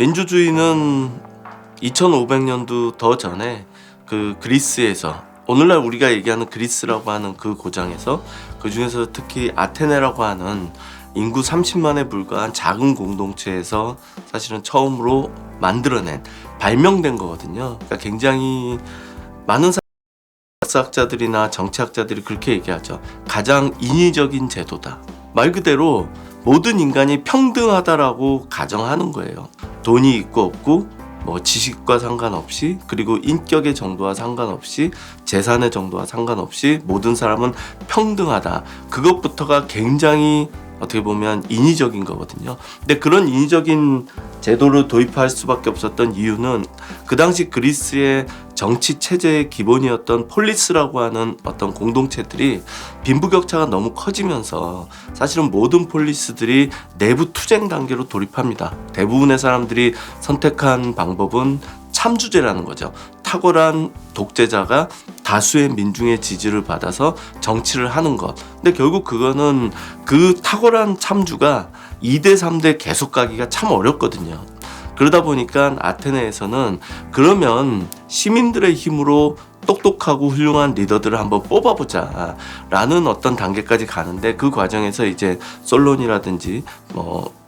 민주주의는 2500년도 더 전에 그 그리스에서, 오늘날 우리가 얘기하는 그리스라고 하는 그 고장에서, 그 중에서 특히 아테네라고 하는 인구 30만에 불과한 작은 공동체에서 사실은 처음으로 만들어낸, 발명된 거거든요. 그러니까 굉장히 많은 역사학자들이나 정치학자들이 그렇게 얘기하죠. 가장 인위적인 제도다. 말 그대로 모든 인간이 평등하다라고 가정하는 거예요. 돈이 있고 없고, 뭐 지식과 상관없이, 그리고 인격의 정도와 상관없이, 재산의 정도와 상관없이 모든 사람은 평등하다. 그것부터가 굉장히 어떻게 보면 인위적인 거거든요. 근데 그런 인위적인 제도를 도입할 수밖에 없었던 이유는 그 당시 그리스의 정치 체제의 기본이었던 폴리스라고 하는 어떤 공동체들이 빈부격차가 너무 커지면서 사실은 모든 폴리스들이 내부 투쟁 단계로 돌입합니다. 대부분의 사람들이 선택한 방법은 참주제라는 거죠. 탁월한 독재자가 다수의 민중의 지지를 받아서 정치를 하는 것. 근데 결국 그거는 그 탁월한 참주가 2대 3대 계속 가기가 참 어렵거든요. 그러다 보니까 아테네에서는 그러면 시민들의 힘으로 똑똑하고 훌륭한 리더들을 한번 뽑아보자 라는 어떤 단계까지 가는데, 그 과정에서 이제 솔론이라든지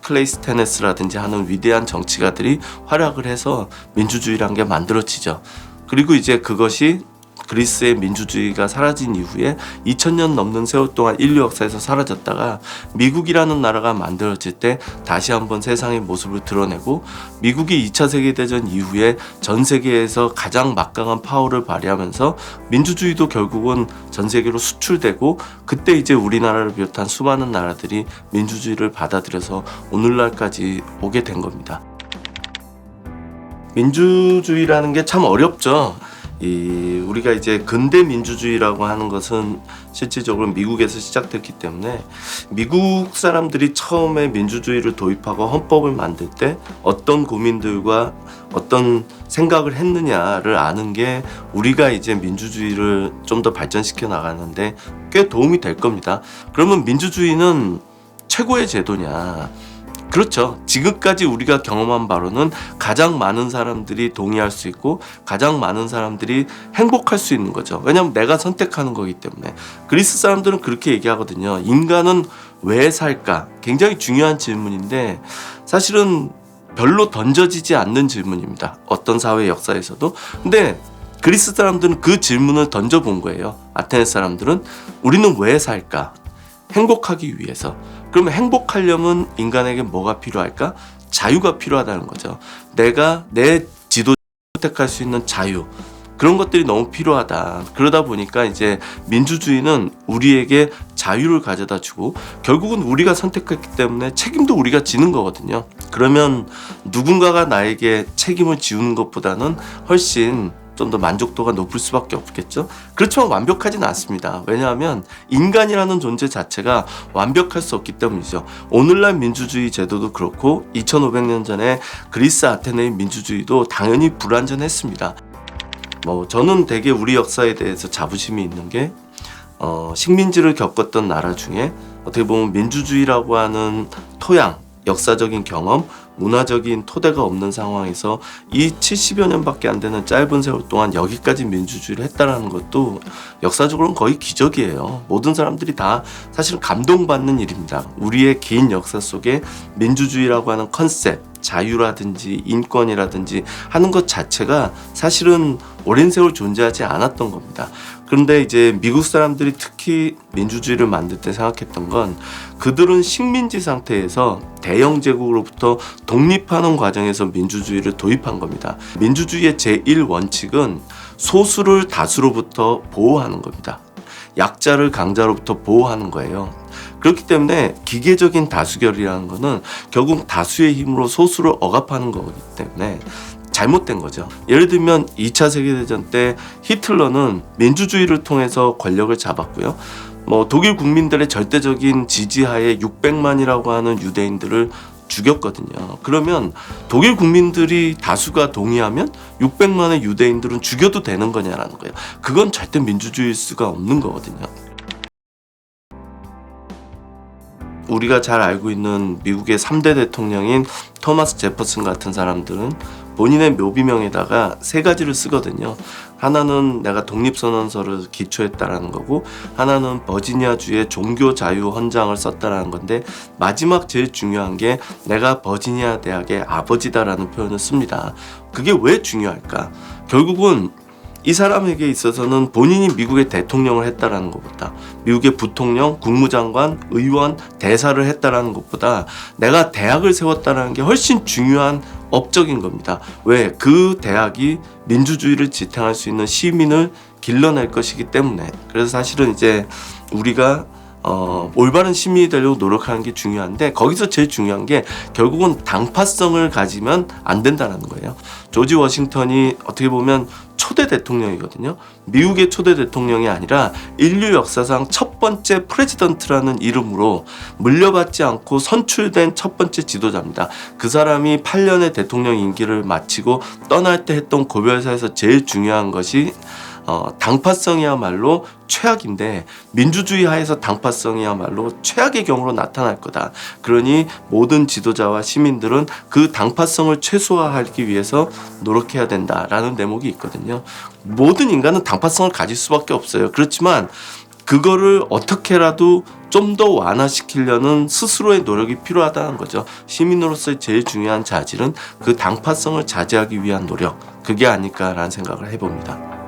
클레이스테네스라든지 하는 위대한 정치가들이 활약을 해서 민주주의란 게 만들어지죠. 그리고 이제 그것이 그리스의 민주주의가 사라진 이후에 2000년 넘는 세월 동안 인류 역사에서 사라졌다가 미국이라는 나라가 만들어질 때 다시 한번 세상의 모습을 드러내고, 미국이 2차 세계대전 이후에 전 세계에서 가장 막강한 파워를 발휘하면서 민주주의도 결국은 전 세계로 수출되고, 그때 이제 우리나라를 비롯한 수많은 나라들이 민주주의를 받아들여서 오늘날까지 오게 된 겁니다. 민주주의라는 게 참 어렵죠. 우리가 이제 근대 민주주의라고 하는 것은 실질적으로 미국에서 시작됐기 때문에, 미국 사람들이 처음에 민주주의를 도입하고 헌법을 만들 때 어떤 고민들과 어떤 생각을 했느냐를 아는 게 우리가 이제 민주주의를 좀 더 발전시켜 나가는데 꽤 도움이 될 겁니다. 그러면 민주주의는 최고의 제도냐? 그렇죠. 지금까지 우리가 경험한 바로는 가장 많은 사람들이 동의할 수 있고 가장 많은 사람들이 행복할 수 있는 거죠. 왜냐하면 내가 선택하는 거기 때문에. 그리스 사람들은 그렇게 얘기하거든요. 인간은 왜 살까? 굉장히 중요한 질문인데 사실은 별로 던져지지 않는 질문입니다. 어떤 사회 역사에서도. 근데 그리스 사람들은 그 질문을 던져본 거예요. 아테네 사람들은 우리는 왜 살까? 행복하기 위해서. 그러면 행복하려면 인간에게 뭐가 필요할까? 자유가 필요하다는 거죠. 내가 내 지도 선택할 수 있는 자유, 그런 것들이 너무 필요하다. 그러다 보니까 이제 민주주의는 우리에게 자유를 가져다 주고 결국은 우리가 선택했기 때문에 책임도 우리가 지는 거거든요. 그러면 누군가가 나에게 책임을 지우는 것보다는 훨씬 좀 더 만족도가 높을 수밖에 없겠죠. 그렇지만 완벽하지는 않습니다. 왜냐하면 인간이라는 존재 자체가 완벽할 수 없기 때문이죠. 오늘날 민주주의 제도도 그렇고 2500년 전에 그리스 아테네의 민주주의도 당연히 불완전했습니다. 저는 되게 우리 역사에 대해서 자부심이 있는 게 식민지를 겪었던 나라 중에 어떻게 보면 민주주의라고 하는 토양, 역사적인 경험, 문화적인 토대가 없는 상황에서 이 70여 년밖에 안 되는 짧은 세월 동안 여기까지 민주주의를 했다라는 것도 역사적으로는 거의 기적이에요. 모든 사람들이 다 사실 감동받는 일입니다. 우리의 긴 역사 속에 민주주의라고 하는 컨셉, 자유라든지 인권이라든지 하는 것 자체가 사실은 오랜 세월 존재하지 않았던 겁니다. 그런데 이제 미국 사람들이 특히 민주주의를 만들 때 생각했던 건, 그들은 식민지 상태에서 대영 제국으로부터 독립하는 과정에서 민주주의를 도입한 겁니다. 민주주의의 제1원칙은 소수를 다수로부터 보호하는 겁니다. 약자를 강자로부터 보호하는 거예요. 그렇기 때문에 기계적인 다수결이라는 거는 결국 다수의 힘으로 소수를 억압하는 거기 때문에 잘못된 거죠. 예를 들면 2차 세계대전 때 히틀러는 민주주의를 통해서 권력을 잡았고요. 독일 국민들의 절대적인 지지하에 600만이라고 하는 유대인들을 죽였거든요. 그러면 독일 국민들이 다수가 동의하면 600만의 유대인들은 죽여도 되는 거냐라는 거예요. 그건 절대 민주주의일 수가 없는 거거든요. 우리가 잘 알고 있는 미국의 3대 대통령인 토마스 제퍼슨 같은 사람들은 본인의 묘비명에다가 세 가지를 쓰거든요. 하나는 내가 독립선언서를 기초했다라는 거고, 하나는 버지니아주의 종교 자유 헌장을 썼다라는 건데, 마지막 제일 중요한 게 내가 버지니아 대학의 아버지다라는 표현을 씁니다. 그게 왜 중요할까? 결국은 이 사람에게 있어서는 본인이 미국의 대통령을 했다라는 것보다, 미국의 부통령, 국무장관, 의원, 대사를 했다라는 것보다 내가 대학을 세웠다라는 게 훨씬 중요한 업적인 겁니다. 왜? 그 대학이 민주주의를 지탱할 수 있는 시민을 길러낼 것이기 때문에. 그래서 사실은 이제 우리가 올바른 시민이 되려고 노력하는 게 중요한데, 거기서 제일 중요한 게 결국은 당파성을 가지면 안 된다는 거예요. 조지 워싱턴이 어떻게 보면 초대 대통령이거든요. 미국의 초대 대통령이 아니라 인류 역사상 첫 번째 프레지던트라는 이름으로 물려받지 않고 선출된 첫 번째 지도자입니다. 그 사람이 8년의 대통령 임기를 마치고 떠날 때 했던 고별사에서 제일 중요한 것이 당파성이야말로 최악인데, 민주주의 하에서 당파성이야말로 최악의 경우로 나타날 거다. 그러니 모든 지도자와 시민들은 그 당파성을 최소화하기 위해서 노력해야 된다라는 대목이 있거든요. 모든 인간은 당파성을 가질 수밖에 없어요. 그렇지만 그거를 어떻게라도 좀 더 완화시키려는 스스로의 노력이 필요하다는 거죠. 시민으로서의 제일 중요한 자질은 그 당파성을 자제하기 위한 노력, 그게 아닐까라는 생각을 해봅니다.